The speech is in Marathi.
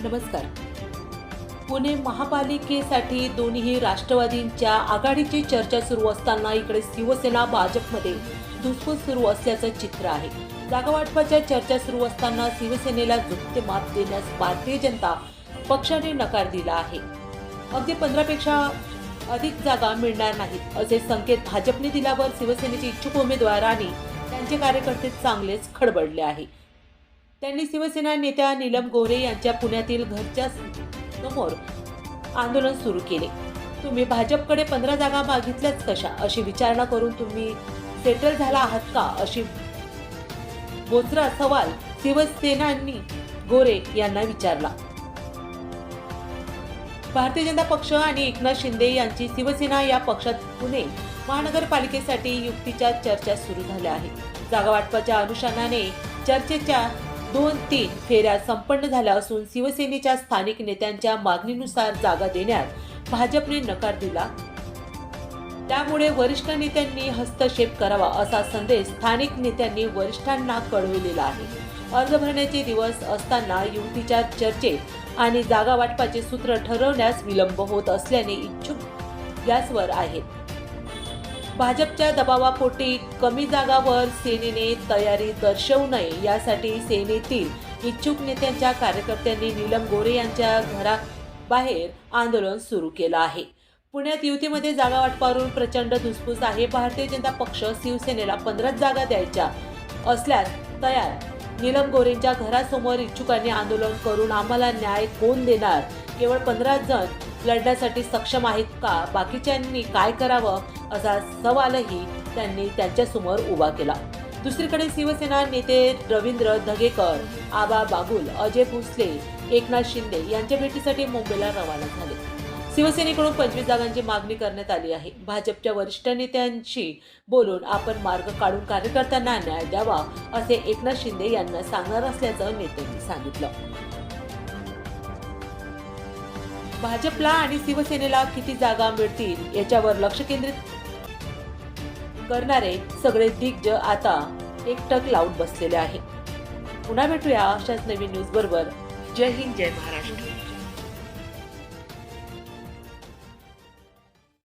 नमस्कार. पुणे महापालिकेसाठी दोन्ही राष्ट्रवादींच्या आघाडीची चर्चा सुरू असताना इकडे शिवसेना भाजपमध्ये धुसफूस सुरू असल्याचं चित्र आहे. जागा वाटपाच्या चर्चा सुरू असताना शिवसेनेला झुकते मात देण्यास भारतीय जनता पक्षाने नकार दिला आहे. अगदी 15 पेक्षा अधिक जागा मिळणार नाहीत असे संकेत भाजपने दिल्यावर शिवसेनेचे इच्छुक उमेदवार आणि त्यांचे कार्यकर्ते चांगलेच खडबडले आहे. त्यांनी शिवसेना नेत्या नीलम गोरे यांच्या पुण्यातील घरच्या समोर आंदोलन सुरू केले. तुम्ही भाजपकडे 15 जागा मागितल्याच कशा अशी विचारणा करून तुम्ही सेटल झाला आहात का अशी बोचरा सवाल शिवसेनांनी गोरे यांना विचारला. भारतीय जनता पक्ष आणि एकनाथ शिंदे यांची शिवसेना या पक्षात पुणे महानगरपालिकेसाठी युतीच्या चर्चा सुरू झाल्या आहेत. जागा वाटपाच्या अनुषंगाने चर्चेच्या 2-3 फेऱ्या संपन्न झाल्या असून शिवसेनेच्या स्थानिक नेत्यांच्या मागणीनुसार जागा देण्यास भाजपने नकार दिला. त्यामुळे वरिष्ठ नेत्यांनी हस्तक्षेप करावा असा संदेश स्थानिक नेत्यांनी वरिष्ठांना कळविलेला आहे. अर्ज भरण्याचे दिवस असताना युतीच्या चर्चेत आणि जागा वाटपाचे सूत्र ठरवण्यास विलंब होत असल्याने इच्छुक गॅसवर आहेत. भाजपच्या दबावापोटी कमी जागावर सेनेने तयारी दर्शवू नये यासाठी सेनेतील इच्छुक नेत्यांच्या कार्यकर्त्यांनी नीलम गोरे यांच्या घराबाहेर आंदोलन सुरू केलं आहे. पुण्यात युतीमध्ये जागा वाटपावरून प्रचंड धुसफूस आहे. भारतीय जनता पक्ष शिवसेनेला 15 जागा द्यायच्या असल्यास तयार. नीलम गोरेंच्या घरासमोर इच्छुकांनी आंदोलन करून आम्हाला न्याय कोण देणार? केवळ 15 जण लढण्यासाठी सक्षम आहेत का? बाकीच्यांनी काय करावं असा सवालही त्यांनी त्यांच्यासमोर उभा केला. दुसरीकडे शिवसेना नेते रवींद्र धंगेकर, आबा बागुल, अजय भोसले, एकनाथ शिंदे यांच्या भेटीसाठी मुंबईला रवाना झाले. शिवसेनेकडून 25 जागांची मागणी करण्यात आली आहे. भाजपच्या वरिष्ठ नेत्यांशी बोलून आपण मार्ग काढून कार्यकर्त्यांना न्याय द्यावा असे एकनाथ शिंदे यांना सांगणार असल्याचं नेत्यांनी सांगितलं. भाजपला आणि शिवसेनेला किती जागा मिळतील याच्यावर लक्ष केंद्रित करणारे सगळे दिग्गज आता एकटक लावून बसलेले आहे. पुन्हा भेटूया अशाच नवीन न्यूज बरोबर. जय हिंद, जय महाराष्ट्र.